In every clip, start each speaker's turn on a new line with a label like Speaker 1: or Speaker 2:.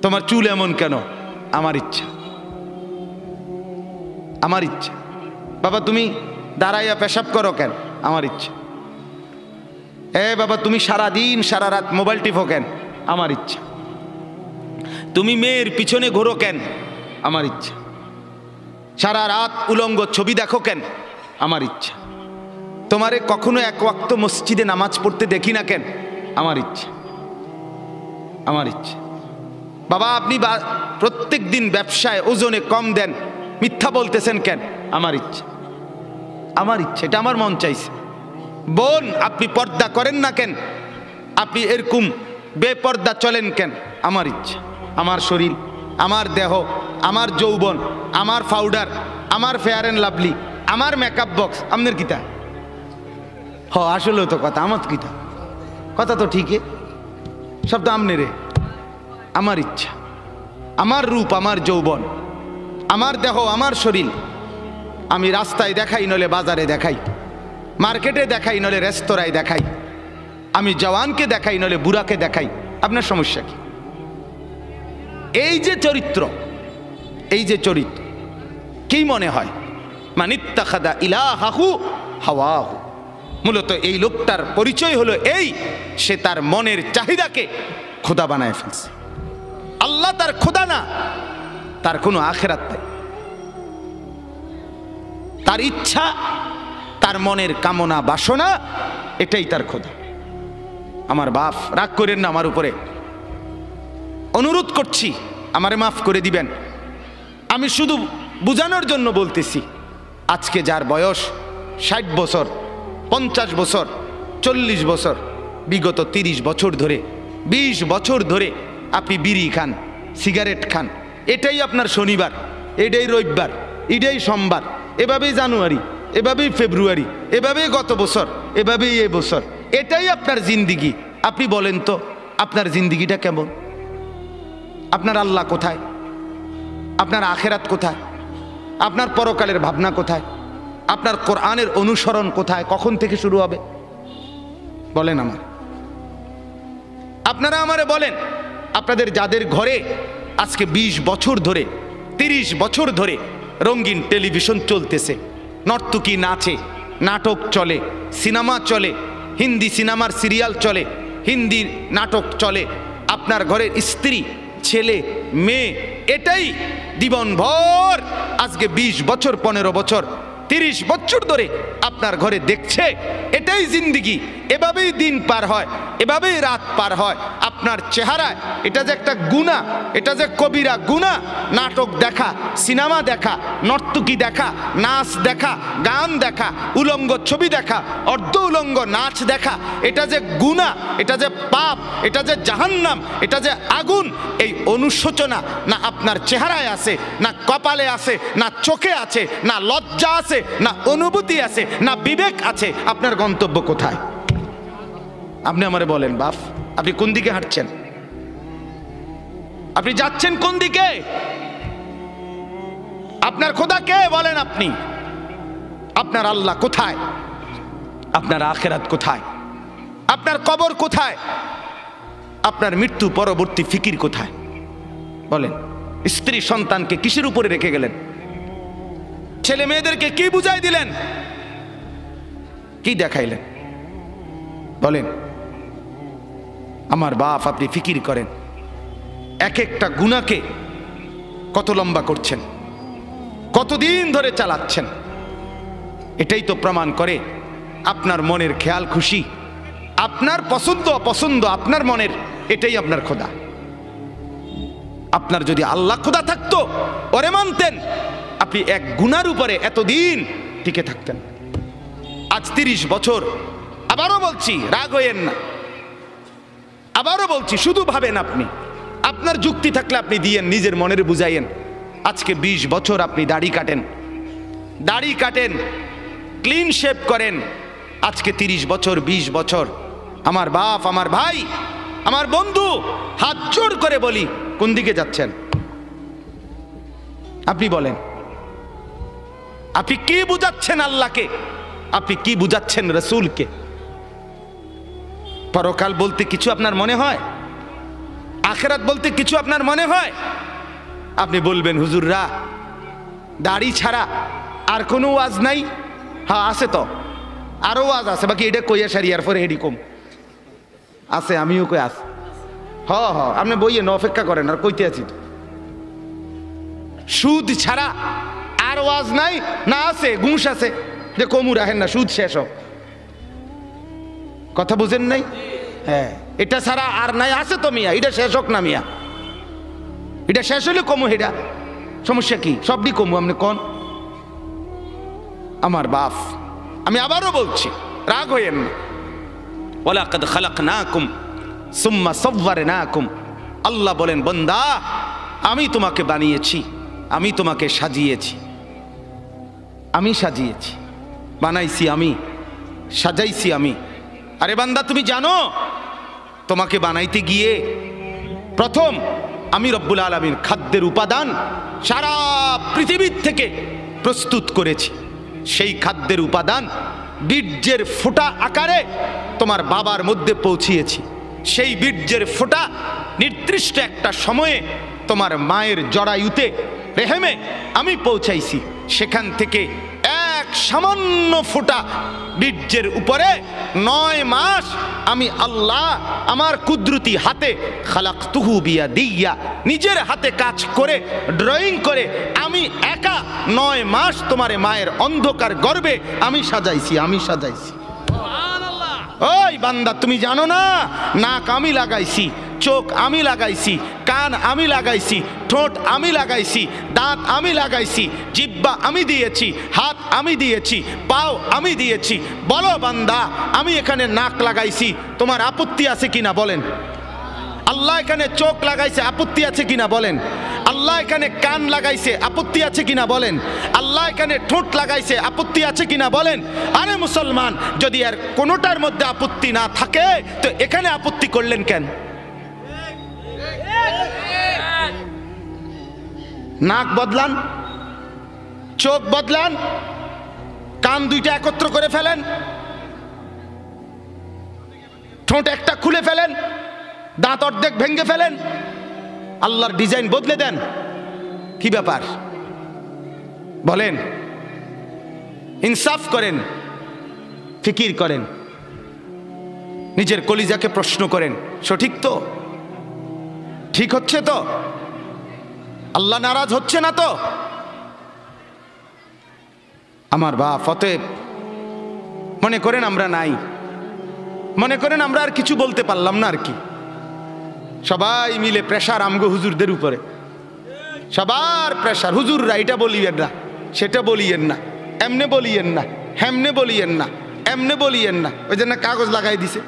Speaker 1: তোমার চুল এমন কেন? আমার ইচ্ছা, আমার ইচ্ছা। বাবা তুমি দাঁড়াইয়া পেশাব করো কেন? আমার ইচ্ছা। বাবা তুমি সারা দিন সারা রাত মোবাইল টিপো কেন? আমার ইচ্ছা। তুমি মেয়ের পিছনে ঘোরো কেন? আমার ইচ্ছা। সারা রাত উলঙ্গ ছবি দেখো কেন? আমার ইচ্ছা। তোমারে কখনো এক ওয়াক্ত মসজিদে নামাজ পড়তে দেখি না কেন? আমার ইচ্ছা, আমার ইচ্ছা। বাবা আপনি প্রত্যেক দিন ব্যবসায় ওজনে কম দেন, মিথ্যা বলতেছেন কেন? আমার ইচ্ছা, আমার ইচ্ছা, এটা আমার মন চাইছে। বোন আপনি পর্দা করেন না কেন? আপনি এরকম বেপর্দা চলেন কেন? আমার ইচ্ছা। আমার শরীর, আমার দেহ, আমার যৌবন, আমার পাউডার, আমার ফেয়ার অ্যান্ড লাভলি, আমার মেকআপ বক্স, আপনার কিতা? আসলেও তো কথা, আমার কিতা? কথা তো ঠিকই, সব তো আমনে রে। আমার ইচ্ছা, আমার রূপ, আমার যৌবন, আমার দেহ, আমার শরীর, আমি রাস্তায় দেখাই, নলে বাজারে দেখাই, মার্কেটে দেখাই, নলে রেস্তোরাঁয় দেখাই, আমি জওয়ানকে দেখাই, নলে বুড়াকে দেখাই, আপনার সমস্যা কি? এই যে চরিত্র, এই যে চরিত্র, কি মনে হয়? মানিত্তাখাদা ইলাহাহু হাওয়াহু। মূলত এই লোকটার পরিচয় হলো এই, সে তার মনের চাহিদাকে খোদা বানায় ফেলছে। আল্লাহ তার খোদা না, তার কোনো আখিরাত নাই। তার ইচ্ছা, তার মনের কামনা বাসনা, এটাই তার খোদা। আমার বাপ রাগ করেন না আমার উপরে, অনুরোধ করছি আমারে মাফ করে দিবেন। আমি শুধু বুঝানোর জন্য বলতেছি, আজকে যার বয়স 60 বছর, 50 বছর, 40 বছর, বিগত 30 বছর ধরে, 20 বছর ধরে আপনি বিড়ি খান, সিগারেট খান, এটাই আপনার শনিবার, এটাই রবিবার, এটাই সোমবার, এভাবেই জানুয়ারি, এভাবেই ফেব্রুয়ারি, এভাবেই গত বছর, এভাবেই এই বছর, এটাই আপনার জিন্দিগি। আপনি বলেন তো আপনার জিন্দিগিটা কেমন? আপনার আল্লাহ কোথায়? আপনার আখেরাত কোথায়? আপনার পরকালের ভাবনা কোথায়? আপনার কোরআনের অনুসরণ কোথায়? কখন থেকে শুরু হবে বলেন আমার? আপনারা আমারে বলেন, আপনাদের যাদের ঘরে আজকে 20 বছর ধরে, 30 বছর ধরে রঙিন টেলিভিশন চলতেছে, নর্তকী নাচে, নাটক চলে, সিনেমা চলে, হিন্দি সিনেমার সিরিয়াল চলে, হিন্দি নাটক চলে, আপনার ঘরের স্ত্রী, ছেলে, মেয়ে, এটাই জীবনভর আজকে 20 বছর, 15 বছর, 30 বছর ধরে আপনার ঘরে দেখছে, এটাই জিন্দিগি। এভাবেই দিন পার হয়, এভাবেই রাত পার হয়। আপনার চেহারায় এটা যে একটা গুনাহ, এটা যে কবিরা গুনাহ। নাটক দেখা, সিনেমা দেখা, নর্তকী দেখা, নাচ দেখা, গান দেখা, উলঙ্গ ছবি দেখা, অর্ধ উলঙ্গ নাচ দেখা, এটা যে গুনাহ, এটা যে পাপ, এটা যে জাহান্নাম, এটা যে আগুন। এই অনুশোচনা না আপনার চেহারায় আছে, না কপালে আছে, না চোখে আছে, না লজ্জা আছে, না অনুভূতি আছে, না বিবেক আছে। আপনার গন্তব্য কোথায়? আপনি আমারে বলেন বাপ, আপনি কোন দিকে হাঁটছেন? আপনি যাচ্ছেন কোন দিকে? আপনার খোদা কে বলেন আপনি? আপনার আল্লাহ কোথায়? আপনার আখিরাত কোথায়? আপনার কবর কোথায়? আপনার মৃত্যু পরবর্তী ফিকির কোথায় বলেন? স্ত্রী সন্তানকে কিসের উপরে রেখে গেলেন? ছেলে মেয়েদেরকে কি বুঝাই দিলেন? কি দেখাইলেন বলেন? আমার বাপ, আপনি ফিকির করেন, এক একটা গুনাহকে কত লম্বা করছেন, কতদিন ধরে চালাচ্ছেন। এটাই তো প্রমাণ করে আপনার মনের খেয়াল খুশি, আপনার পছন্দ অপছন্দ, আপনার মনের, এটাই আপনার খোদা। আপনার যদি আল্লাহ খোদা থাকতো, ওরে মানতেন, আপনি এক গুনার উপরে এতদিন টিকে থাকতেন। আজ 30 বছর, আবারও বলছি, রাগ হইয়েন না, আবারও বলছি, শুধু ভাবেন আপনি, আপনার যুক্তি থাকলে আপনি দিয়েন, নিজের মনের বুঝাইয়েন। আজকে 20 বছর আপনি দাড়ি কাটেন, দাড়ি কাটেন, ক্লিন শেভ করেন, আজকে 30 বছর, 20 বছর। আমার বাপ, আমার ভাই, আমার বন্ধু, হাত জোড় করে বলি, কোন দিকে যাচ্ছেন? আপনি বলেন, আপনি কি বুঝাচ্ছেন আল্লাহকে? আপনি কি বুঝাচ্ছেন রাসূলকে? পরকাল বলতে কিছু আপনার মনে হয়? আখেরাত বলতে কিছু আপনার মনে হয়? আপনি বলবেন হুজুররা দাড়ি ছাড়া আর কোনো ওয়াজ নাই? হ্যাঁ আছে তো, আরো ওয়াজ আছে, বাকি এটা কইয়া সারিয়ার পরে হেডি কম আছে, আমিও কই আস। হ হ আপনি বইয়েন, অপেক্ষা করেন, আর কইতে আছি তো। সুদ ছাড়া আর ওয়াজ নাই না? আছে, ঘুষ আছে, যে কমু রাখেন না, সুদ শেষ হোক। কথা বুঝেন নাই? হ্যাঁ, এটা ছাড়া আর নাই, আছে তো মিয়া, এটা শেষ হোক না মিয়া, এটা শেষ হলে কমু, এটা সমস্যা কি? সবই কমু, আপনি কোন? আমার বাপ, আমি আবারও বলছি, রাগ হইয়েন না। ওয়ালাকাদ খালাকনাকুম সুম্মা সাওয়ারনাকুম, আল্লাহ বলেন বান্দা আমি তোমাকে বানিয়েছি, আমি তোমাকে সাজিয়েছি, আমি সাজিয়েছি, বানাইছি আমি, সাজাইছি আমি। আরে বান্দা তুমি জানো তোমাকে বানাইতে গিয়ে প্রথম আমি রব্বুল আলামিন খাদ্যের উপাদান সারা পৃথিবীর থেকে প্রস্তুত করেছি। সেই খাদ্যের উপাদান বীর্যের ফোঁটা আকারে তোমার বাবার মধ্যে পৌঁছিয়েছি। সেই বীর্যের ফোঁটা নির্দিষ্ট একটা সময়ে তোমার মায়ের জরায়ুতে, রেহেমে আমি পৌঁছাইছি। সেখান থেকে এক সামান্য ফোঁটা বীর্যের উপরে 9 মাস আমি আল্লাহ আমার কুদরতি হাতে খালাকতুহু বিয়াদিয়া, নিজের হাতে কাজ করে ড্রয়িং করে আমি একা 9 মাস তোমার মায়ের অন্ধকার গর্ভে আমি সাজাইছি, আমি সাজাইছি। ওই বান্দা তুমি জানো না, নাক আমি লাগাইছি, চোখ আমি লাগাইছি, কান আমি লাগাইছি, ঠোঁট আমি লাগাইছি, দাঁত আমি লাগাইছি, জিহ্বা আমি দিয়েছি, হাত আমি দিয়েছি, পাও আমি দিয়েছি। বলো বান্দা আমি এখানে নাক লাগাইছি, তোমার আপত্তি আছে কিনা বলেন? আল্লাহ এখানে চোখ লাগাইছে, আপত্তি আছে কিনা বলেন? আল্লাহ এখানে কান লাগাইছে, আপত্তি আছে কিনা বলেন? আল্লাহ এখানে ঠোঁট লাগাইছে, আপত্তি আছে কিনা বলেন? আরে মুসলমান, যদি আর কোনোটার মধ্যে আপত্তি না থাকে তো এখানে আপত্তি করলেন কেন? নাক বদলান, চোখ বদলান, কান দুইটা একত্র করে ফেলেন, ঠোঁট একটা খুলে ফেলেন, দাঁত অর্ধেক ভেঙে ফেলেন, আল্লাহর ডিজাইন বদলে দেন। কি ব্যাপার বলেন? ইনসাফ করেন, ফিকির করেন, নিজের কলিজাকে প্রশ্ন করেন, সঠিক তো? ঠিক হচ্ছে তো? আল্লাহ নারাজ হচ্ছে না তো? আমার বাপ, অতএব মনে করেন আমরা নাই, মনে করেন আমরা আর কিছু বলতে পারলাম না আর কি। সবাই মিলে প্রেশার আমগো হুজুরদের উপরে, সবার প্রেশার। হুজুররা এটা বলিয়েন না, সেটা বলিয়েন না, এমনে বলিয়েন না, হেমনে বলিয়েন না, এমনে বলিয়েন না। ওই জন্য কাগজ লাগাই দিছে,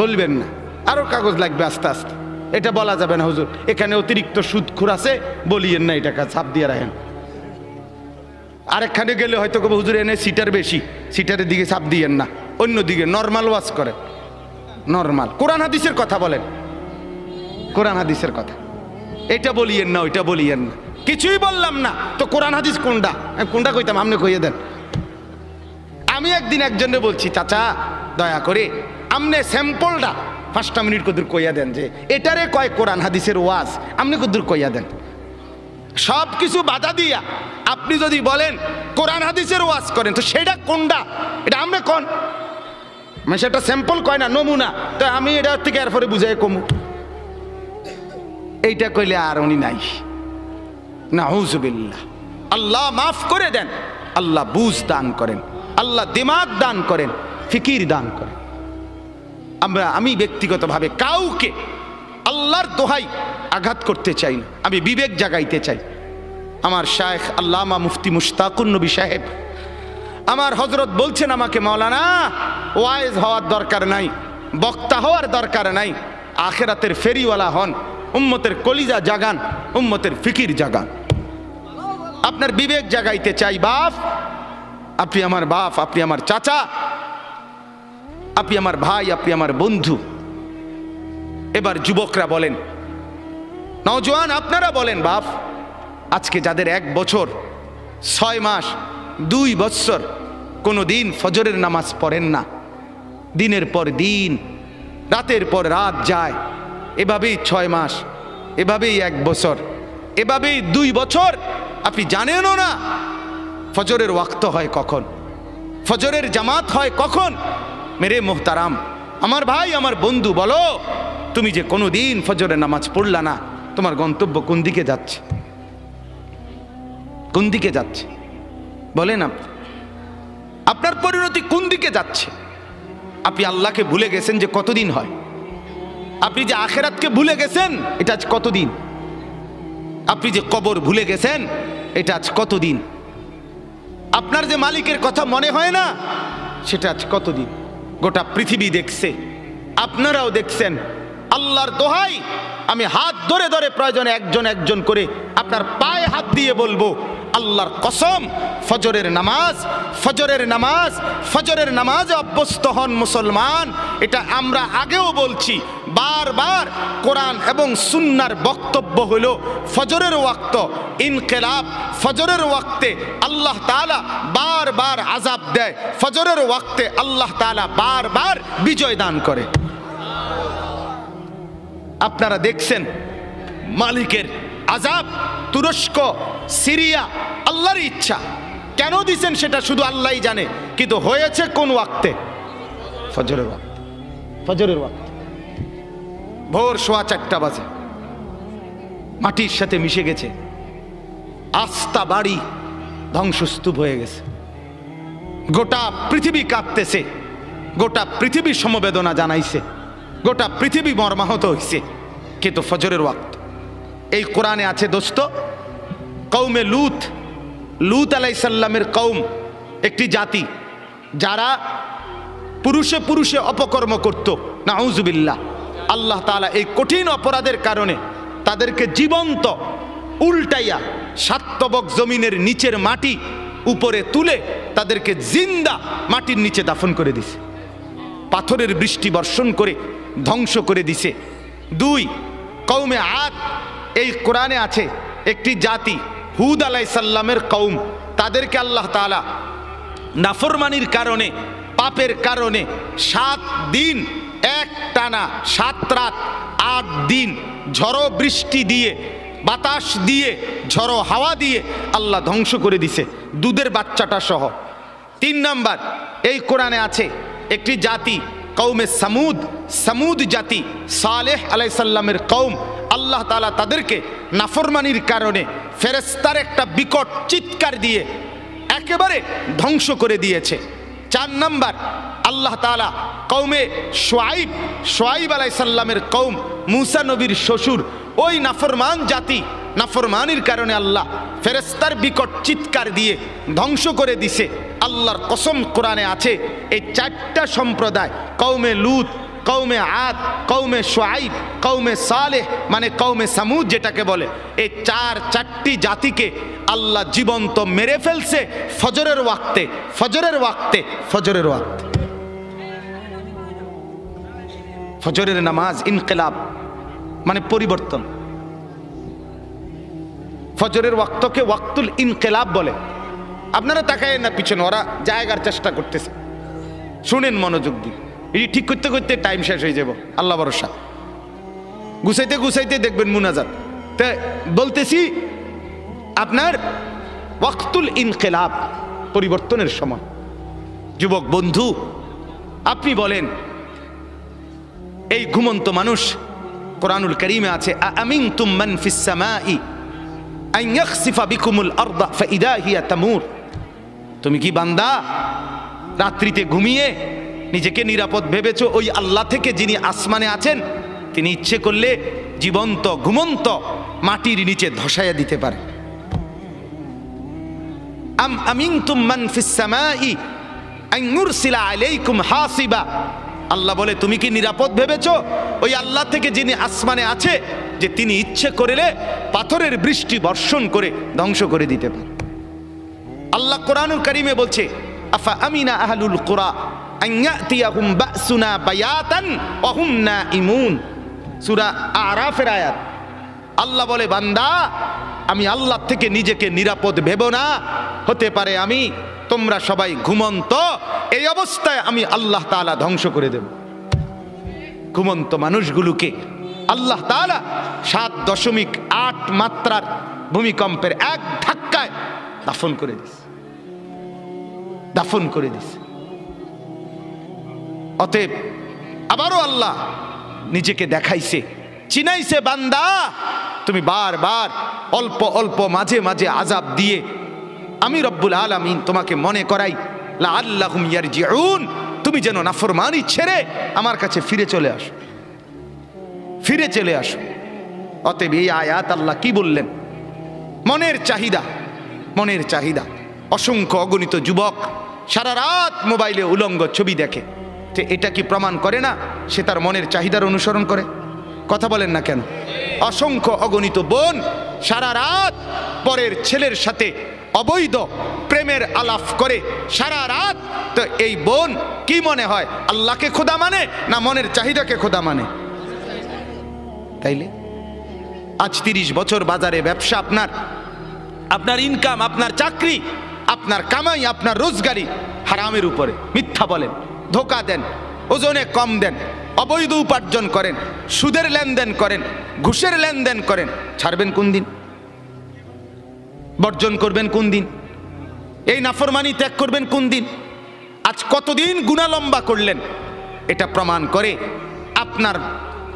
Speaker 1: বলবেন না, আরো কাগজ লাগবে আস্তে আস্তে। এটা বলা যাবে না হুজুর, এখানে অতিরিক্ত সুদখোর আছে, বলিয়েন না, এটাকে ছাপ দিয়ে রাখেন। আরেকখানে গেলে হয়তো হুজুর এনে সিটার বেশি, সিটারের দিকে ছাপ দিয়েন না, অন্যদিকে নর্মাল ওয়াজ করেন। নর্মাল কোরআন হাদিসের কথা বলেন, কোরআন হাদিসের কথা। এটা বলিয়েন না, ওইটা বলিয়েন না, কিছুই বললাম না তো কোরআন হাদিস কোনটা? কোনটা কইতাম, আপনি কইয়ে দেন। আমি একদিন একজনে বলছি, চাচা দয়া করে আমনে স্যাম্পলটা 5টা মিনিট কদুর কইয়া দেন, যে এটারে কয় কোরআন হাদিসের ওয়াজ, আপনি কদুর কইয়া দেন। সব কিছু বাধা দিয়া আপনি যদি বলেন কোরআন হাদিসের ওয়াজ করেন, তো সেটা কোনটা? এটা আমরা কোন মানে সেটা স্যাম্পল কয় না, নমুনা। তো আমি এটা থেকে এরপরে বুঝাই কমু, এইটা কইলে আর উনি নাই। নাউযুবিল্লাহ। আল্লাহ মাফ করে দেন, আল্লাহ বুঝ দান করেন, আল্লাহ দিমাগ দান করেন, ফিকির দান করেন। আমি ব্যক্তিগতভাবে কাউকে আল্লাহর দোহাই আঘাত করতে চাই না, আমি বিবেক জাগাইতে চাই। আমার শায়েখ আল্লামা মুফতি মুশতাকুন নবী সাহেব, আমার হযরত বলছেন আমাকে, মাওলানা ওয়াইজ হওয়ার দরকার নাই, বক্তা হওয়ার দরকার নাই, আখিরাতের ফেরিওয়ালা হন, উম্মতের কলিজা জাগান, উম্মতের ফিকির জাগান। আপনার বিবেক জাগাইতে চাই বাপ, আপনি আমার বাপ, আপনি আমার চাচা, আপনি আমার ভাই, আপনি আমার বন্ধু। এবার যুবকরা বলেন, নওজোয়ান আপনারা বলেন, বাপ আজকে যাদের 1 বছর 6 মাস 2 বৎসর কোনো দিন ফজরের নামাজ পড়েন না, দিনের পর দিন রাতের পর রাত যায়, এভাবেই 6 মাস, এভাবেই 1 বছর, এভাবেই 2 বছর। আপনি জানেনও না ফজরের ওয়াক্ত হয় কখন, ফজরের জামাত হয় কখন। মেরে মোহতারাম, আমার ভাই, আমার বন্ধু, বলো তুমি যে কোনো দিন ফজরের নামাজ পড়লা না, তোমার গন্তব্য কোন দিকে যাচ্ছে? কোন দিকে যাচ্ছে বলেন? আপনার পরিণতি কোন দিকে যাচ্ছে? আপনি আল্লাহকে ভুলে গেছেন যে কতদিন হয়? আপনি যে আখেরাতকে ভুলে গেছেন এটা আজ কতদিন? আপনি যে কবর ভুলে গেছেন এটা আজ কতদিন? আপনার যে মালিকের কথা মনে হয় না সেটা আজ কতদিন? গোটা পৃথিবী দেখছে, আপনারাও দেখছেন। আল্লাহর দোহাই, আমি হাত ধরে ধরে প্রয়োজনে একজন একজন করে আপনার পায়ে হাত দিয়ে বলবো, আল্লাহর কসম, ফজরের নামাজ, ফজরের নামাজ, ফজরের নামাজে অভ্যস্ত হন মুসলমান। এটা আমরা আগেও বলছি বারবার। কোরআন এবং সুন্নাহর বক্তব্য হলো ফজরের ওয়াক্ত ইনকিলাব, ফজরের ওয়াক্তে আল্লাহ তাআলা বারবার আযাব দেয়, ফজরের ওয়াক্তে আল্লাহ তাআলা বারবার বিজয় দান করে। আপনারা দেখছেন মালিকের আযাব, তুরস্ক, সিরিয়া, আল্লাহর ইচ্ছা। কেন দিছেন সেটা শুধু আল্লাহই জানে, কিন্তু হয়েছে কোন ওয়াক্তে? ফজরের ওয়াক্ত। ফজরের ওয়াক্ত ভোর 4:15 বাজে, মাটির সাথে মিশে গেছে, আস্থা বাড়ি ধ্বংসস্তূপ হয়ে গেছে, গোটা পৃথিবী কাঁপতেছে, গোটা পৃথিবী সমবেদনা জানাইছে, গোটা পৃথিবী মর্মাহত হইছে, কিন্তু ফজরের ওয়াক্ত। এই কোরআনে আছে দোস্ত, কওমে লূত, লূত আলাইহিস সালামের কওম একটি জাতি যারা পুরুষে পুরুষে অপকর্ম করত, নাউজুবিল্লাহ। আল্লাহ তাআলা এই কঠিন অপরাধের কারণে তাদেরকে জীবন্ত উল্টাইয়া সাতবক জমিনের নিচের মাটি উপরে তুলে তাদেরকে জিন্দা মাটির নিচে দাফন করে দিছে, পাথরের বৃষ্টি বর্ষণ করে ধ্বংস করে দিছে। 2, কওমে আদ, এই কোরআনে আছে একটি জাতি, হুদ আলাইহিস সালামের কওম, তাদেরকে আল্লাহ তাআলা নাফরমানির কারণে, পাপের কারণে 7 দিন এক টানা, 7 রাত 8 দিন ঝড়ো বৃষ্টি দিয়ে, বাতাস দিয়ে, ঝড়ো হাওয়া দিয়ে আল্লাহ ধ্বংস করে দিছে, দুধের বাচ্চাটা সহ। 3 নাম্বার, এই কোরআনে আছে একটি জাতি, কওমে সামুদ, সামুদ জাতি, সালেহ আলাইহিস সালামের কওম, আল্লাহ তাআলা তাদেরকে নাফরমানির কারণে ফেরেশতার একটা বিকট চিৎকার দিয়ে একেবারে ধ্বংস করে দিয়েছে। 4 নাম্বার, আল্লাহ তাআলা কওমে শুআইব, শুআইব আলাইহিস সালামের কওম, মূসা নবীর শ্বশুর, ওই নাফরমান জাতি, নাফরমানির কারণে আল্লাহ ফেরেশতার বিকট চিৎকার দিয়ে ধ্বংস করে দিছে। আল্লাহর কসম, কোরআনে আছে এই 4টা সম্প্রদায়, কওমে লূত, কওমে আদ, কওমে শুআইব, কওমে সালেহ, মানে কওমে সামুদ যেটাকে বলে, এই 4টি জাতিকে আল্লাহ জীবন্ত মেরে ফেলছে ফজরের ওয়াক্তে, ফজরের ওয়াক্তে, ফজরের ওয়াক্তে। ফজরের নামাজ ইনকিলাব মানে পরিবর্তন। ফজরের ওয়াক্তকে ওয়াক্তুল ইনকিলাব বলে। আপনারা তাকায় না পিছনে, ওরা জায়গার চেষ্টা করতেছে, শুনেন মনোযোগ দিয়ে। এটি ঠিক করতে করতে টাইম শেষ হয়ে যাব, আল্লাহ ভরসা। গুছাইতে গুছাইতে দেখবেন মুনাজাত। তা বলতেছি আপনার ওয়াক্তুল ইনকিলাব, পরিবর্তনের সময়। যুবক বন্ধু, আপনি বলেন, এই ঘুমন্ত মানুষ, কোরআনুল কারীমে আছে, আমিনতুম মান ফিস সামাই আন ইয়াখসিফা বিকুমুল আরদা ফাইদা হিয়া তামুর। তুমি কি বান্দা রাত্রিতে ঘুমিয়ে নিজেকে নিরাপদ ভেবেছো ওই আল্লাহ থেকে যিনি আসমানে আছেন, তিনি ইচ্ছে করলে জীবন্ত ঘুমন্ত মাটির নিচে ধসাইয়া দিতে পারে। আম আমিনতুম মান ফিস সামাই আন ইউরসিলা আলাইকুম হাসিবা। আল্লাহ বলে, তুমি কি নিরাপদ ভেবেছো ওই আল্লাহ থেকে যিনি আসমানে আছে, যে তিনি ইচ্ছে করলে পাথরের বৃষ্টি বর্ষণ করে ধ্বংস করে দিতে পারে। আল্লাহ কোরআনুল কারীমে বলছে, আফা আমিনা আহলুল কুরা আন ইয়াতিয়াহুম বাসুনা বায়াতান ওয়া হুম নাঈমুন। সূরা আরাফের আয়াত। আল্লাহ বলে, বান্দা, আমি আল্লাহ থেকে নিজেকে নিরাপদ ভেবো না, হতে পারে আমি, তোমরা সবাই ঘুমন্ত, এই অবস্থায় আমি আল্লাহ তাআলা ধ্বংস করে দেব। ঘুমন্ত মানুষগুলোকে আল্লাহ তাআলা 7.8 মাত্রার ভূমিকম্পের এক ধাক্কায় দাফন করে দিছে, দাফন করে দিছে। অতএব আবারও আল্লাহ নিজেকে দেখাইছে, চিনাইছে, বান্দা তুমি বারবার অল্প অল্প মাঝে মাঝে আযাব দিয়ে আমি রব্বুল আলামিন তোমাকে মনে করাই লাআল্লাহুম ইয়ারজিউন, তুমি যেন নাফরমানি ছেড়ে আমার কাছে ফিরে চলে আসো, ফিরে চলে আসো। অতএব এই আয়াত আল্লাহ কি বললেন? মনের চাহিদা, মনের চাহিদা। অসংখ্য অগণিত যুবক সারা রাত মোবাইলে উলঙ্গ ছবি দেখে, তো এটা কি প্রমাণ করে না সে তার মনের চাহিদার অনুসরণ করে? কথা বলেন না কেন? অসংখ্য অগণিত বোন সারা রাত পরের ছেলের সাথে অবৈধ প্রেমের আলাপ করে সারা রাত, তো এই বোন কি মনে হয় আল্লাহকে খোদা মানে না মনের চাহিদাকে খোদা মানে? তাইলে আজ 30 বছর বাজারে ব্যবসা, আপনার ইনকাম, আপনার চাকরি, আপনার কামাই, আপনার রোজগারি হারামের উপরে। মিথ্যা বলেন, ধোকা দেন, ওজনে কম দেন, অবৈধ উপার্জন করেন, সুদের লেনদেন করেন, ঘুষের লেনদেন করেন, ছাড়বেন কোন দিন? বর্জন করবেন কোন দিন? এই নাফরমানি ত্যাগ করবেন কোন দিন? আজ কতদিন গুনাহ লম্বা করলেন? এটা প্রমাণ করে আপনার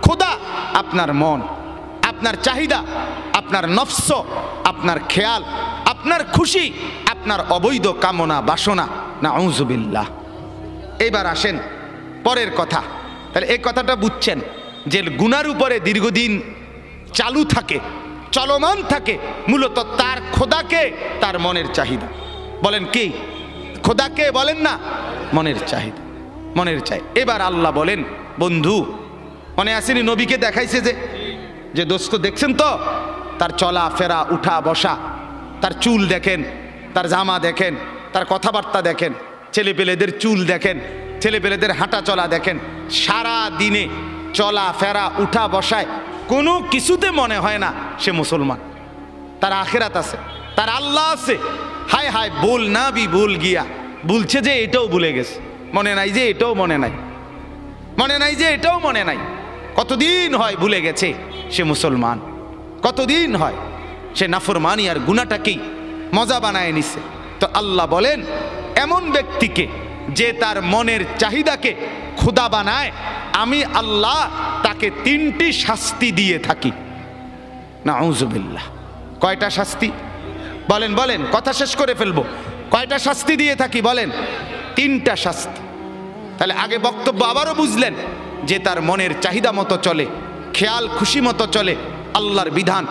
Speaker 1: খোদা আপনার মন, আপনার চাহিদা, আপনার নফস, আপনার খেয়াল, আপনার খুশি, আপনার অবৈধ কামনা বাসনা। নাউযুবিল্লাহ। এবার আসেন পরের কথা। তাহলে এই কথাটা বুঝছেন যে গুনার উপরে দীর্ঘদিন চালু থাকে, চলমান থাকে, মূলত তার খোদাকে তার মনের চাহিদা। বলেন কি? খোদাকে বলেন না, মনের চাহিদা, মনের চাই। এবার আল্লাহ বলেন, বন্ধু মনে আসেনি নবীকে দেখাইছে যে দোস্ত দেখছেন তো তার চলা ফেরা, উঠা বসা, তার চুল দেখেন, তার জামা দেখেন, তার কথাবার্তা দেখেন, ছেলেপেলেদের চুল দেখেন, ছেলেপেলেদের হাঁটা চলা দেখেন, সারা দিনে চলা ফেরা উঠা বসায় কোনো কিছুতে মনে হয় না সে মুসলমান। তার আখিরাত আছে, তার আল্লাহ আছে। হায় হায় বল না বি ভুল গিয়া, বলছে যে এটাও ভুলে গেছে, মনে নাই যে এটাও মনে নাই, মনে নাই যে এটাও মনে নাই। কতদিন হয় ভুলে গেছে সে মুসলমান, কতদিন হয় সে নাফরমানি আর গুনাহটাকেই মজা বানায় নিছে। তো আল্লাহ বলেন এমন ব্যক্তিকে যে তার মনের চাহিদাকে খোদা বানায়, আমি আল্লাহ তাকে 3টি শাস্তি দিয়ে থাকি। নাউযুবিল্লাহ। কয়টা শাস্তি? বলেন বলেন, কথা শেষ করে ফেলবো। কয়টা শাস্তি দিয়ে থাকি বলেন? 3টা শাস্তি। তাহলে আগে বক্তব্য আবারও বুঝলেন যে তার মনের চাহিদা মতো চলে, খেয়াল খুশি মতো চলে, আল্লাহর বিধান,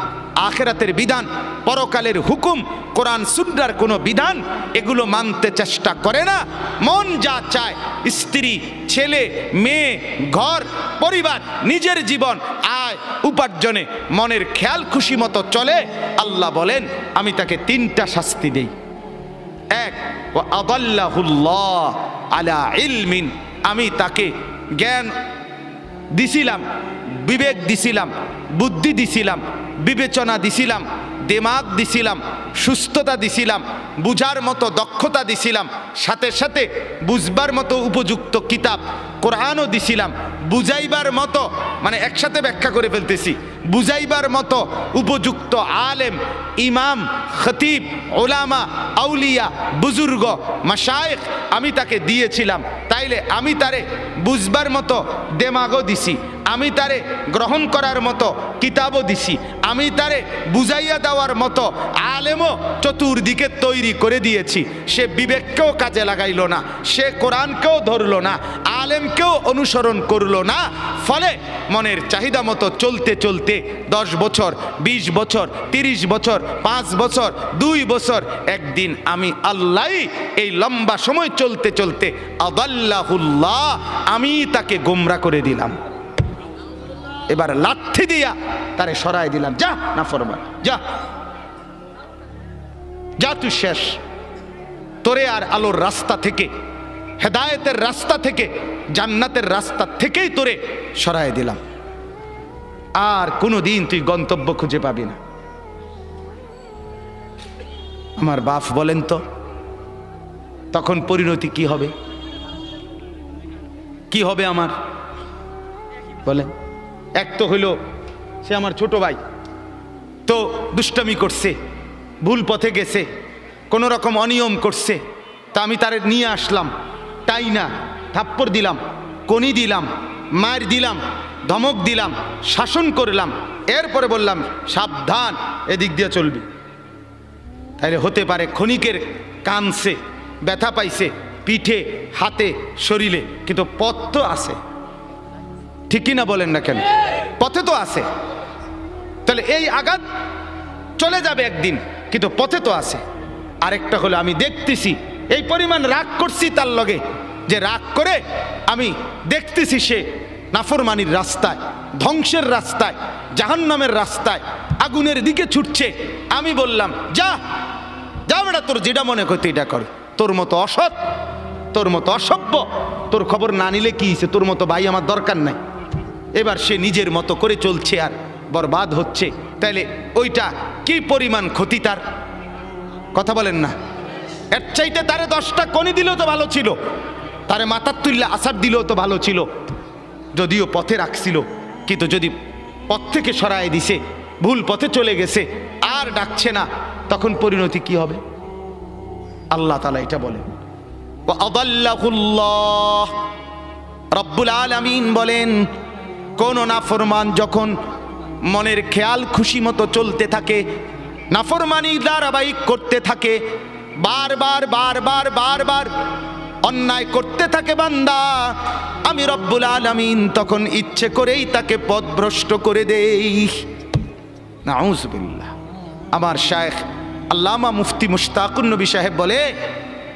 Speaker 1: আখিরাতের বিধান, পরকালের হুকুম, কোরআন সুন্নাহর কোনো বিধান এগুলো মানতে চেষ্টা করে না। মন যা চায়, স্ত্রী, ছেলে, মেয়ে, ঘর, পরিবার, নিজের জীবন, আয় উপার্জনে মনের খেয়াল খুশি মতো চলে, আল্লাহ বলেন আমি তাকে 3টা শাস্তি দেই। 1, ওয়া আদাল্লাহুল্লাহ আলা ইলমিন, আমি তাকে জ্ঞান দিছিলাম, বিবেক দিছিলাম, বুদ্ধি দিছিলাম, বিবেচনা দিছিলাম, দিমাগ দিছিলাম, সুস্থতা দিছিলাম, বুঝার মতো দক্ষতা দিছিলাম, সাথে সাথে বুঝবার মতো উপযুক্ত কিতাব কোরআনও দিছিলাম, বুঝাইবার মতো, মানে একসাথে ব্যাখ্যা করে ফেলতেছি, বুঝাইবার মতো উপযুক্ত আলেম, ইমাম, খতিব, ওলামা, আউলিয়া, বুজুর্গ, মাশায়েখ আমি তাকে দিয়েছিলাম। তাইলে আমি তারে বুঝবার মতো দেমাগও দিছি, আমি তারে গ্রহণ করার মতো কিতাবও দিছি, আমি তারে বুঝাইয়া দেওয়ার মতো আলেমও চতুর্দিকে তৈরি করে দিয়েছি। সে বিবেককেও কাজে লাগাইল না, সে কোরআনকেও ধরল না, আলেমকেও অনুসরণ করলো না। ফলে মনের চাহিদা মতো চলতে চলতে 10 বছর, 20 বছর, 30 বছর, 5 বছর, 2 বছর, একদিন আমি আল্লাহ এই লম্বা সময় চলতে চলতে আদাল্লাহুল্লাহ, আমি তাকে গোমরা করে দিলাম। এবার লাঠি দিয়া তারে সরাই দিলাম, যা নাফরমান, যা যা তুই শেষ, তোরে আর আলোর রাস্তা থেকে, হেদায়েতের রাস্তা থেকে, জান্নাতের রাস্তা থেকেই তোরে সরাই দিলাম। আর কোনোদিন তুই গন্তব্য খুঁজে পাবি না। আমার বাপ বলেন তো তখন পরিণতি কি হবে? কি হবে আমার? বলেন? এক তো হইলো সে আমার ছোট ভাই, তো দুষ্টামি করছে, ভুল পথে গেছে, কোনো রকম অনিয়ম করছে, তা আমি তারে নিয়ে আসলাম, তাই না থাপ্পড় দিলাম, কনি দিলাম, মার দিলাম, ধমক দিলাম, শাসন করলাম, এরপরে বললাম সাবধান এদিক দিয়ে চলবি। তাহলে হতে পারে ক্ষণিকের কানছে, ব্যথা পাইছে পিঠে, হাতে, শরীরে, কিন্তু পথ তো আছে, ঠিক কিনা বলেন না কেন? পথে তো আছে। তাহলে এই আঘাত চলে যাবে একদিন, কিন্তু পথে তো আছে। আরেকটা হলো আমি দেখতেছি এই পরিমাণ রাগ করছি তার লগে, যে রাগ করে আমি দেখতেছি সে নাফরমানির রাস্তায়, ধ্বংসের রাস্তায়, জাহান্নামের রাস্তায়, আগুনের দিকে ছুটছে। আমি বললাম যা যা বেটা, তোর যেটা মনে করতে এটা কর, তোর মতো অসৎ, তোর মতো অসভ্য, তোর খবর না নিলে কি হয়েছে, তোর মতো ভাই আমার দরকার নাই। এবার সে নিজের মতো করে চলছে আর বরবাদ হচ্ছে। তাইলে ওইটা কি পরিমাণ ক্ষতি তার, কথা বলেন না? এর চাইতে তারে 10টা কনি দিলেও তো ভালো ছিল, তারে মাথার তুললে আসার দিলেও তো ভালো ছিল, যদিও পথে রাখছিল। কিন্তু যদি পথ থেকে সরায় দিছে, ভুল পথে চলে গেছে, আর ডাকছে না, তখন পরিণতি কি হবে? আল্লাহ তাআলা এটা বলেন, ওয়া আদাল্লাহুল্লাহ, রব্বুল আলামিন বলেন, কোন নাফরমান যখন মনের খেয়াল খুশি মতো চলতে থাকে, নাফরমানি ধারাবাহিক করতে থাকে, বারবার বারবার বারবার অন্যায় করতে থাকে বান্দা, আমি রব্বুল আলামিন তখন ইচ্ছে করেই তাকে পথভ্রষ্ট করে দেই। নাউযুবিল্লাহ। আমার শায়েখ আল্লামা মুফতি মুশতাকুন নবী সাহেব বলে,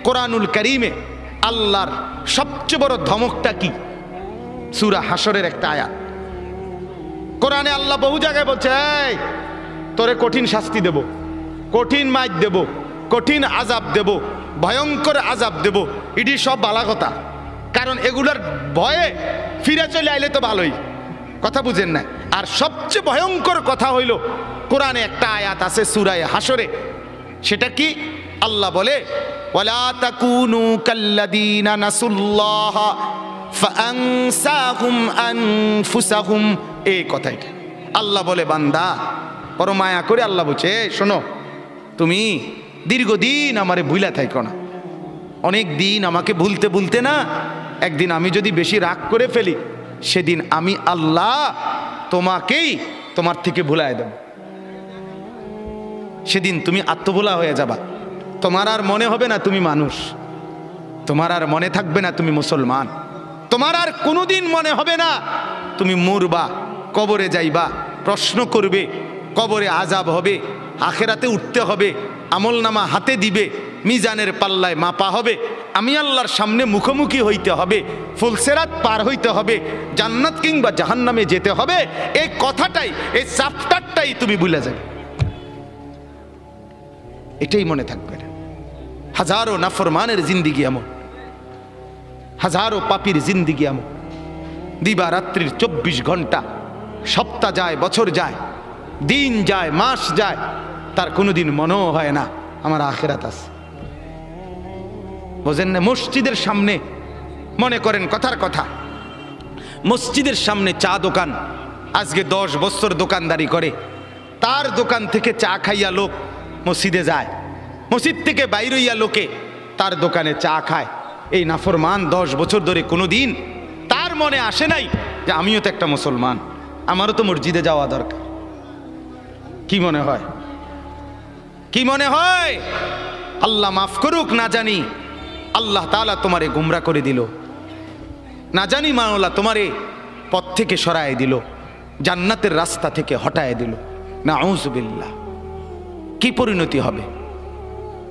Speaker 1: কোরআনুল কারীমে আল্লাহর সবচেয়ে বড় ধমকটা কি? সূরা হাশরের একটা আয়াত। কোরআনে আল্লাহ বহু জায়গায় বলছে, এই তোরে কঠিন শাস্তি দেব, কঠিন মাইর দেব, কঠিন আযাব দেব, ভয়ঙ্কর আযাব দেব। এটি সব বালা কথা, কারণ এগুলার ভয়ে ফিরে চলে আইলে তো ভালোই, কথা বুঝেন না? আর সবচেয়ে ভয়ঙ্কর কথা হইল, কোরআনে একটা আয়াত আছে সূরা হাশরে, সেটা কি? আল্লাহ বলে, ওয়ালা তাকুনু কাল্লাযীনা নাসুল্লাহ ফাআনসাহুম আনফুসাহুম। এই কথাইটা আল্লাহ বলে, বান্দা বড় মায়া করে আল্লাহ বলছে, শোনো, তুমি দীর্ঘদিন আমারে ভুলা থাইকো না, অনেক দিন আমাকে ভুলতে ভুলতে না, একদিন আমি যদি বেশি রাগ করে ফেলি, সেদিন আমি আল্লাহ তোমাকেই তোমার থেকে ভুলায় দেব। সেদিন তুমি আত্মভোলা হয়ে যাবা, তোমার আর মনে হবে না তুমি মানুষ, তোমার আর মনে থাকবে না তুমি মুসলমান, তোমার আর কোনোদিন মনে হবে না তুমি মরবা, কবরে যাইবা, প্রশ্ন করবে, কবরে আযাব হবে, আখেরাতে উঠতে হবে, আমলনামা হাতে দিবে, মিজানের পাল্লায় মাপা হবে, আমি আল্লাহর সামনে মুখোমুখি হইতে হবে, ফুলসেরাত পার হইতে হবে, জান্নাত কিংবা জাহান্নামে যেতে হবে। এই কথাটাই, এই চ্যাপ্টারটাই তুমি ভুলে যাবে, এটাই মনে থাকবে না। হাজারো নাফরমানের জিন্দিগি এমন, হাজারো পাপীর জিন্দিগি এমন, দিবা রাত্রির 24 ঘন্টা, সপ্তাহ যায়, বছর যায়, দিন যায়, মাস যায়, তার কোনোদিন মনেও হয় না আমার আখিরাত আছে। বোঝেন না? মসজিদের সামনে, মনে করেন কথার কথা, মসজিদের সামনে চা দোকান, আজকে 10 বছর দোকানদারি করে, তার দোকান থেকে চা খাইয়া লোক মসজিদে যায়, মসজিদ থেকে বাইরে হইয়া লোকে তার দোকানে চা খায়। এই নাফরমান 10 বছর ধরে কোনোদিন তার মনে আসে নাই যে আমিও তো একটা মুসলমান, আমারও তো মসজিদে যাওয়া দরকার। কি মনে হয়? কি মনে হয়? আল্লাহ মাফ করুক, না জানি আল্লাহ তাআলা তোমারে গুমরা করে দিল, না জানি মাওলা তোমারে পথ থেকে সরায় দিল, জান্নাতের রাস্তা থেকে হটায় দিল। নাউযুবিল্লাহ। কি পরিণতি হবে?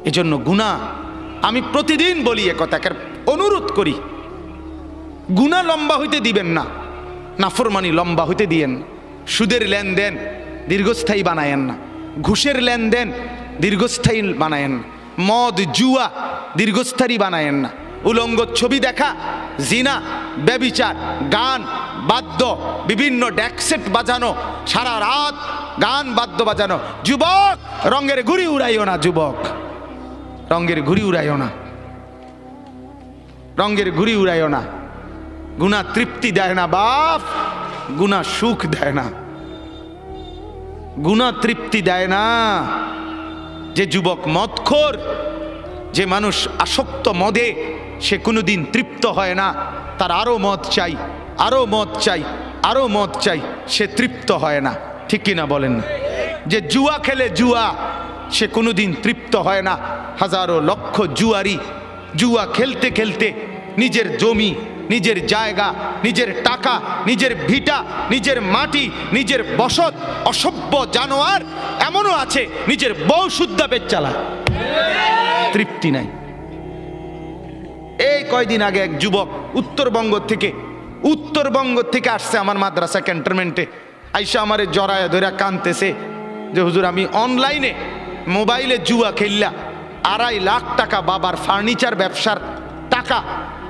Speaker 1: এজন্য গুনাহ, আমি প্রতিদিন বলি একথা, অনুরোধ করি, গুনাহ লম্বা হইতে দিবেন না, নাফরমানি লম্বা হইতে দিয়েন না, সুদের লেনদেন দীর্ঘস্থায়ী বানায়েন না, ঘুষের লেনদেন দীর্ঘস্থায়ী বানায়েন না, মদ জুয়া দীর্ঘস্থায়ী বানায়েন না, উলঙ্গ ছবি দেখা, জিনা, ব্যভিচার, গান বাদ্য, বিভিন্ন ড্যাকসেট বাজানো, সারা রাত গান বাদ্য বাজানো। যুবক, রঙের ঘুড়ি উড়াইও না, যুবক, রঙের ঘুড়ি উড়াইও না, রঙের ঘুড়ি উড়াইও না, গুনাহ তৃপ্তি দেয় না বাপ। গুনাহ সুখ দেয় না, গুনাহ তৃপ্তি দেয় না। যে যুবক মদখোর, যে মানুষ আসক্ত মদে, সে কোনোদিন তৃপ্ত হয় না, তার আরো মদ চাই, আরো মদ চাই, আরো মদ চাই, সে তৃপ্ত হয় না। ঠিক কিনা বলেন না? যে জুয়া খেলে, জুয়া, সে কোনোদিন তৃপ্ত হয় না। হাজারো লক্ষ জুয়ারি জুয়া খেলতে খেলতে নিজের জমি, নিজের জায়গা, নিজের টাকা, নিজের ভিটা, নিজের মাটি, নিজের বসত, অসভ্য জানোয়ার এমনও আছে নিজের বউ শুদ্ধা পেট চালায়, তৃপ্তি নাই। এই কয়দিন আগে এক যুবক উত্তরবঙ্গ থেকে আসছে আমার মাদ্রাসা ক্যান্টনমেন্টে, আইসা আমারে জড়ায় ধরে কানতেছে যে হুজুর আমি অনলাইনে মোবাইলে জুয়া খেললা 2.5 লাখ টাকা বাবার ফার্নিচার ব্যবসার টাকা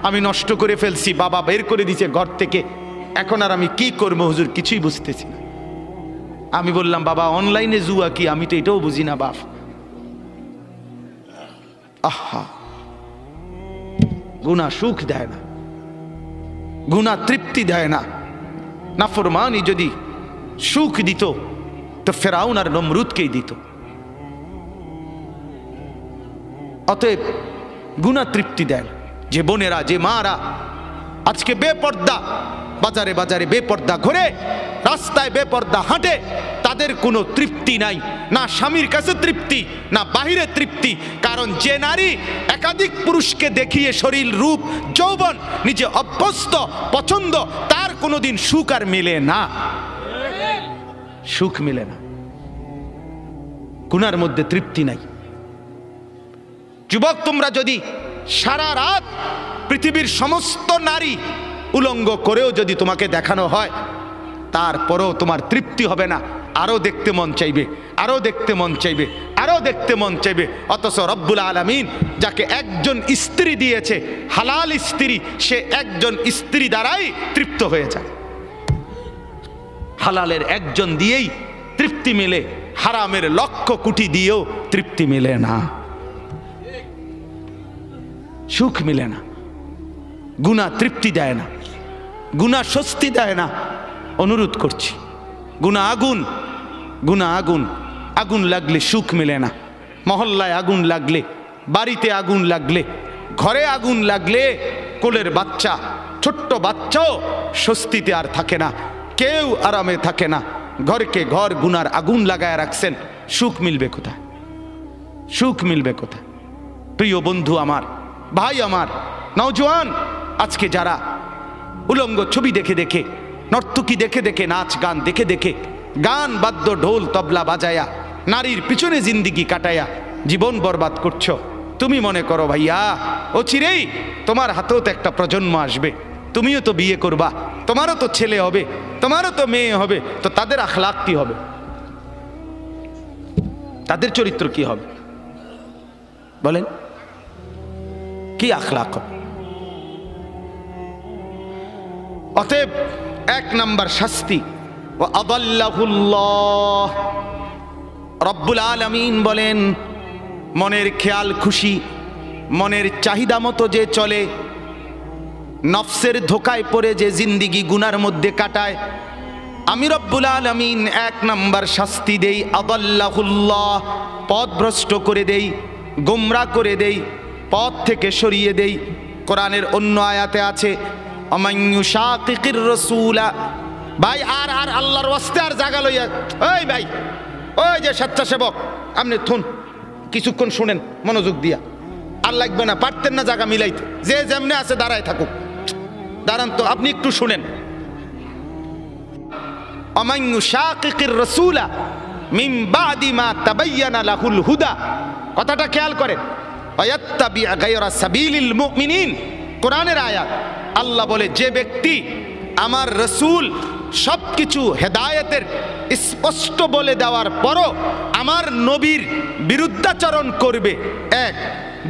Speaker 1: আমি নষ্ট করে ফেলছি, বাবা বের করে দিছে ঘর থেকে, এখন আর আমি কি করবো হুজুর কিছুই বুঝতেছি না। আমি বললাম বাবা অনলাইনে জুয়া কি, আমি তো এটাও বুঝি না বাপ। আহা, গুনাহ সুখ দেয় না, গুনাহ তৃপ্তি দেয় না। নাফরমানি যদি সুখ দিত তো ফেরাউন আর নমরুদকেই দিত। অতএব গুনাহ তৃপ্তি দেয়। যে বোনেরা, যে মারা আজকে বেপর্দা, বাজারে বাজারে বেপর্দা ঘুরে, রাস্তায় বেপর্দা হাঁটে, তাদের কোনো তৃপ্তি নাই, না স্বামীর কাছে তৃপ্তি, না বাহিরে তৃপ্তি। কারণ যে নারী একাধিক পুরুষকে দেখিয়ে শরীর, রূপ, যৌবন নিজে অভ্যস্ত, পছন্দ, তার কোনোদিন সুখ আর মেলে না, সুখ মেলে না, গুনার মধ্যে তৃপ্তি নাই। যুবক, তোমরা যদি সারা রাত পৃথিবীর সমস্ত নারী উলঙ্গ করেও যদি তোমাকে দেখানো হয়, তারপরেও তোমার তৃপ্তি হবে না, আরো দেখতে মন চাইবে, আরো দেখতে মন চাইবে, আরো দেখতে মন চাইবে। অথচ রব্বুল আলামিন যাকে একজন স্ত্রী দিয়েছে, হালাল স্ত্রী, সে একজন স্ত্রী দ্বারাই তৃপ্ত হয়ে যায়। হালালের একজন দিয়েই তৃপ্তি মেলে, হারামের লক্ষ কোটি দিয়েও তৃপ্তি মেলে না, সুখ মিলে না। গুনাহ তৃপ্তি দেয় না, গুনাহ স্বস্তি দেয় না। অনুরোধ করছি, গুনাহ আগুন, গুনাহ আগুন, আগুন লাগলে সুখ মেলে না। মহল্লায় আগুন লাগলে, বাড়িতে আগুন লাগলে, ঘরে আগুন লাগলে কোলের বাচ্চা, ছোট্ট বাচ্চাও স্বস্তিতে আর থাকে না, কেউ আরামে থাকে না। ঘরকে ঘর গুনার আগুন লাগায় রাখছেন, সুখ মিলবে কোথায়? সুখ মিলবে কোথায়? প্রিয় বন্ধু আমার, ভাই আমার, নওজোয়ান, আজকে যারা উলঙ্গ ছবি দেখে দেখে, নর্তকী দেখে দেখে, নাচ গান দেখে দেখে, গান বাদ্য ঢোল তবলা বাজায়া নারীর পিছনে জিন্দিগি কাটায়া জীবন বরবাদ করছো, তুমি মনে করো ভাইয়া অচিরেই তোমার হাতেও তো একটা প্রজন্ম আসবে, তুমিও তো বিয়ে করবা, তোমারও তো ছেলে হবে, তোমারও তো মেয়ে হবে, তো তাদের আখলাক কি হবে? তাদের চরিত্র কি হবে বলেন? কি আখলাক হবে? অতএব 1 নাম্বার শাস্তি, ও আদাল্লাহুল্লাহ, রব্বুল আলামিন বলেন, মনের খেয়াল খুশি, মনের চাহিদা মতো যে চলে, নফসের ধোকায় পড়ে যে জিন্দিগি গুনার মধ্যে কাটায়, আমি রব্বুল আলামিন 1 নাম্বার শাস্তি দেই, আদাল্লাহুল্লাহ, পথভ্রষ্ট করে দেই, গোমরা করে দেই, পথ থেকে সরিয়ে দেই। কোরআনের অন্য আয়াতে আছে, অমাইয়ুশাকিকির রাসূলা। ভাই আর আল্লাহর ওয়াস্তে আর জায়গা লইয়া, ওই ভাই, ওই যে স্বেচ্ছাসেবক, আপনি থুন, কিছুক্ষণ শুনেন মনোযোগ দিয়া, আর লাগবে না, পারতেন না জায়গা মিলাইতে, যে যেমনে আছে দাঁড়ায় থাকুক, দাঁড়ান তো, আপনি একটু শুনেন। অমাইয়ুশাকিকির রাসূলা মিন বাদি মা তাবায়্যানা লাহুল হুদা, কথাটা খেয়াল করেন। ওয়াত্তাবি গায়রা সাবিলিল মুমিনিন, কোরআনের আয়াত। আল্লাহ বলে, যে ব্যক্তি আমার রসুল সবকিছু হেদায়েতের স্পষ্ট বলে দেওয়ার পরও আমার নবীর বিরুদ্ধাচরণ করবে, 1,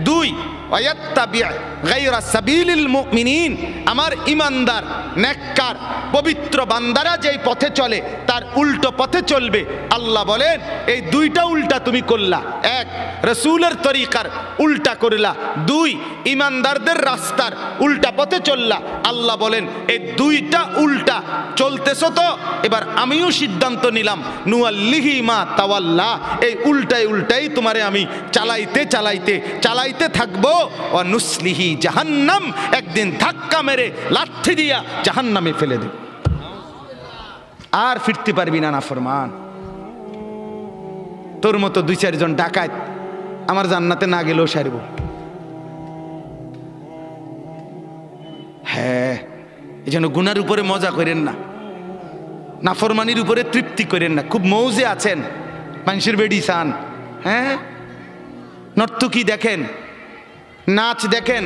Speaker 1: 2, ওয়ায়াত্তাবি' গায়রা সাবিলিল মুমিনিন, আমার ঈমানদার নেককার পবিত্র বান্দারা যেই পথে চলে তার উল্টো পথে চলবে। আল্লাহ বলেন এই দুইটা উল্টা তুমি করলা, এক রাসূলের তরিকার উল্টা করলা, দুই ঈমানদারদের রাস্তার উল্টা পথে চললা। আল্লাহ বলেন এই দুইটা উল্টা চলতেছো তো এবার আমিও সিদ্ধান্ত নিলাম নুয়াল্লিহি মা তাওয়াল্লা, এই উল্টাই তোমারে আমি চালাইতে থাকবো। ও নুসলিহি জাহান্নাম, একদিন ধাক্কা মেরে লাঠি দিয়া জাহান্নামে ফেলে দেব, আর ফিরতে পারবি না নাফরমান। তোর মতো দুই চারজন ডাকাত আমার জান্নাতে না গেলেও সারব। হ্যাঁ, এই জন্য গুনার উপরে মজা করেন না, নাফরমানির উপরে তৃপ্তি করেন না। খুব মৌজে আছেন, মানুষের বেডি চান, হ্যাঁ, নর্তকী দেখেন, নাচ দেখেন,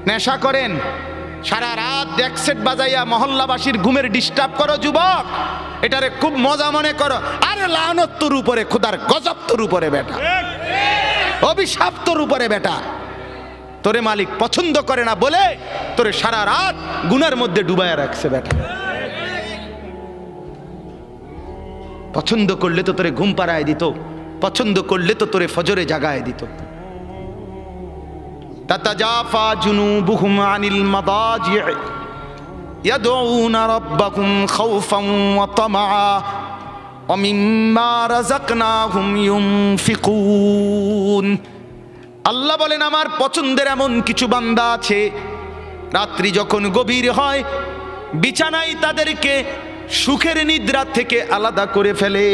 Speaker 1: নেশা করেন, সারা রাত ডেকসেট বাজাইয়া মহল্লাবাসীর ঘুমের ডিস্টার্ব করো যুবক, এটারে খুব মজা মনে করো। আরে লানত তোর উপরে, খোদার গজব তোর উপরে বেটা, অভিশাপ তোর উপরে বেটা। তোরে মালিক পছন্দ করে না বলে তোরে সারা রাত গুনার মধ্যে ডুবাইয়া রাখছে বেটা। পছন্দ করলে তো তোরে ঘুম পাড়ায় দিত, পছন্দ করলে তো তোরে ফজরে জাগায় দিত। তাতাজাফা জুনুবুহুম আনিল মাদাজি' ইয়াদউনা রাব্বাকুম খাউফান ওয়া তামআ ওয়া মিম্মা রাযাকনাহুম ইউনফিকুন। আল্লাহ বলেন আমার পছন্দের এমন কিছু বান্দা আছে, রাত্রি যখন গভীর হয় বিছানায় তাদেরকে সুখের নিদ্রা থেকে আলাদা করে ফেলে।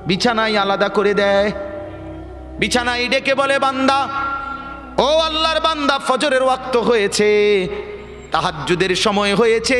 Speaker 1: বিছানায় আলাদা করে দেয়, বিছানায় ডেকে বলে বান্দা, ও আল্লাহর বান্দা, ফজরের ওয়াক্ত হয়েছে, তাহাজ্জুদের সময় হয়েছে।